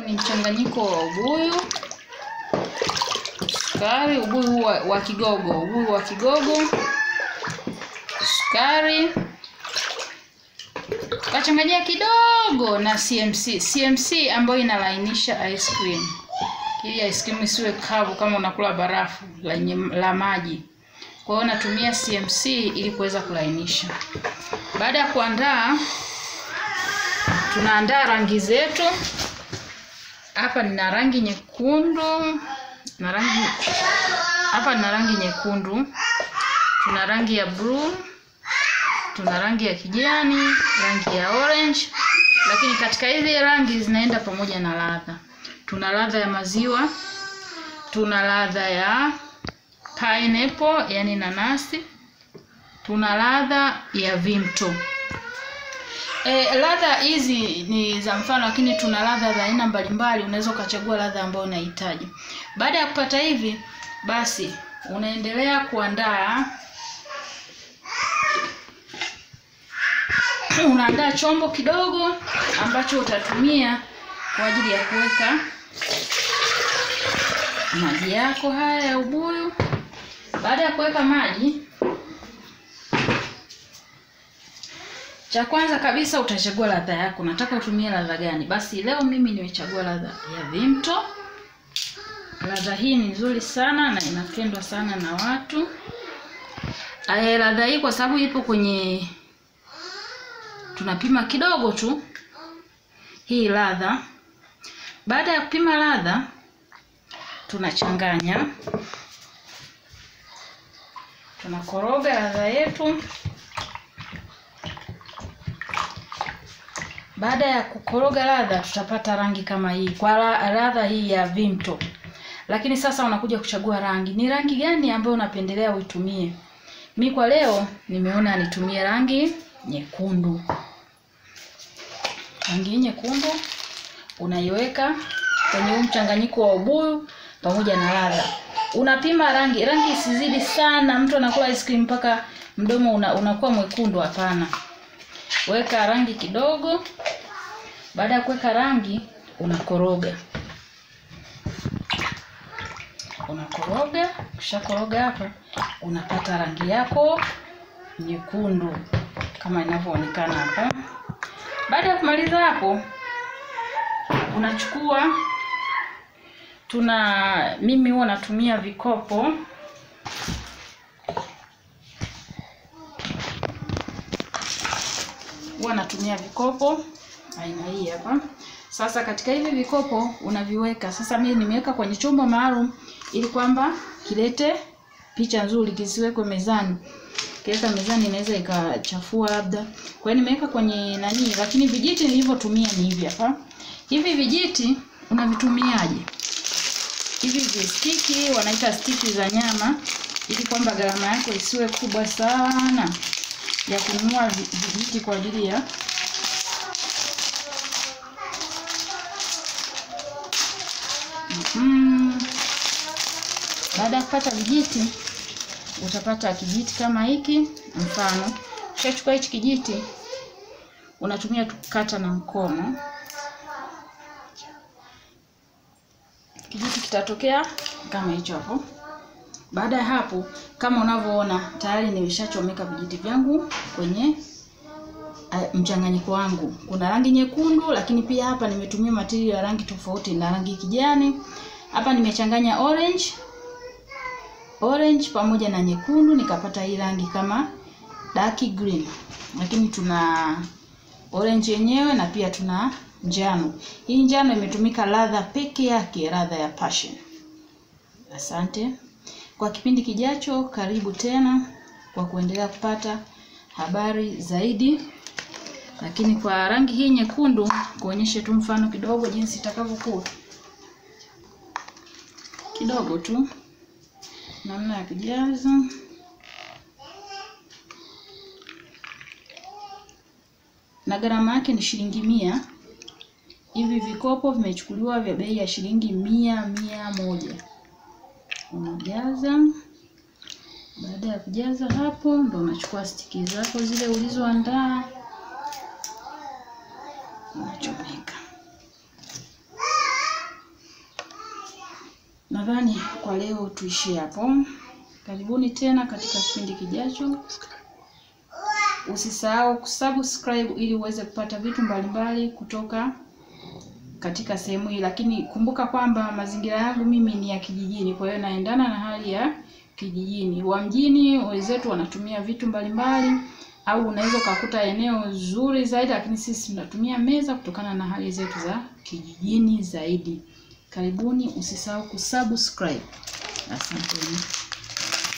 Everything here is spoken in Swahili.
ni mchanganyiko wa ubuyu, sukari, ubuyu wa kigogo, sukari, kachanganyia kidogo na CMC ambayo inalainisha ice cream. Ili ice cream isiwe kavu kama unakula barafu la maji. Kwa hiyo natumia CMC ili kuweza kulainisha. Baada ya kuandaa, tunaandaa rangi zetu. Hapa nina rangi nyekundu, tuna rangi ya blue, tuna rangi ya kijani, rangi ya orange. Lakini katika hizi rangi zinaenda pamoja na ladha. Tuna ladha ya maziwa, tuna ladha ya pineapple yani nanasi, tuna ladha ya vimto. Ladha hizi ni za mfano, lakini tuna ladha za aina mbalimbali, unaweza ukachagua ladha ambayo unahitaji. Baada ya kupata hivi, basi unaendelea kuandaa. Unaandaa chombo kidogo ambacho utatumia kwa ajili ya kuweka maji yako haya ya ubuyu. Baada ya kuweka maji, cha kwanza kabisa utachagua ladha yako. Nataka utumie ladha gani? Basi leo mimi nimechagua ladha ya vimto. Ladha hii ni nzuri sana na inapendwa sana na watu. Ladha hii kwa sababu ipo kwenye, tunapima kidogo tu hii ladha. Baada ya kupima ladha, tunachanganya. Tunakoroga ladha yetu. Baada ya kukoroga ladha, tutapata rangi kama hii kwa ladha hii ya vimto. Lakini sasa unakuja kuchagua rangi. Ni rangi gani ambayo unapendelea uitumie? Mimi kwa leo nimeona nitumie rangi nyekundu. Rangi nyekundu unaiweka kwenye mchanganyiko wa ubuyu pamoja na ladha. Unapima rangi isizidi sana, mtu anakula ice cream mpaka mdomo unakuwa mwekundu, hapana. Weka rangi kidogo. Baada ya kuweka rangi, unakoroga. Kisha koroga hapo, unapata rangi yako nyekundu kama inavyoonekana hapa. Baada ya kumaliza hapo, unachukua, mimi huwa natumia vikopo. Aina hii hapa. Sasa katika hivi vikopo unaviweka. Sasa mimi nimeweka kwenye chombo maalum ili kwamba kilete picha nzuri, kisiwekwe mezani. Kiweka mezani inaweza ikachafua labda. Kwa hiyo nimeweka kwenye nani, lakini vijiti nilivyotumia ni hivi hapa. Hivi vijiti unavitumiaje? Hivi stiki, wanaita stiki za nyama, ili kwamba gharama yako isiwe kubwa sana ya kununua vijiti kwa ajili ya Baada ya kupata vijiti, utapata kijiti kama hiki. Mfano, ukishachukua hichi kijiti, unatumia kukata na mkono. Kijiti kitatokea kama hicho hapo. Baada ya hapo, kama unavyoona, tayari nimeshachomeka vijiti vyangu kwenye mchanganyiko wangu. Kuna rangi nyekundu, lakini pia hapa nimetumia material ya rangi tofauti na rangi kijani. Hapa nimechanganya orange pamoja na nyekundu, nikapata hii rangi kama dark green. Lakini tuna orange yenyewe na pia tuna njano. Hii njano imetumika ladha peke yake, ladha ya passion. Asante. Kwa kipindi kijacho, karibu tena kwa kuendelea kupata habari zaidi. Lakini kwa rangi hii nyekundu, kuonyesha tu mfano kidogo jinsi itakavyokuwa. Kidogo tu namna ya kujaza. Na gharama yake ni shilingi 100. Hivi vikopo vimechukuliwa vya bei ya shilingi 100. Unajaza. Baada ya kujaza hapo, ndio unachukua stiki zako zile ulizoandaa, unachomeka. Nadhani kwa leo tuishie hapo. Karibuni tena katika kipindi kijacho. Usisahau kusubscribe ili uweze kupata vitu mbalimbali kutoka katika sehemu hii. Lakini kumbuka kwamba mazingira yangu mimi ni ya kijijini, kwa hiyo naendana na hali ya kijijini. Wa mjini wenzetu wanatumia vitu mbalimbali, au unaweza kukuta eneo zuri zaidi, lakini sisi tunatumia meza kutokana na hali zetu za kijijini zaidi. Karibuni, usisahau kusubscribe. Asanteni.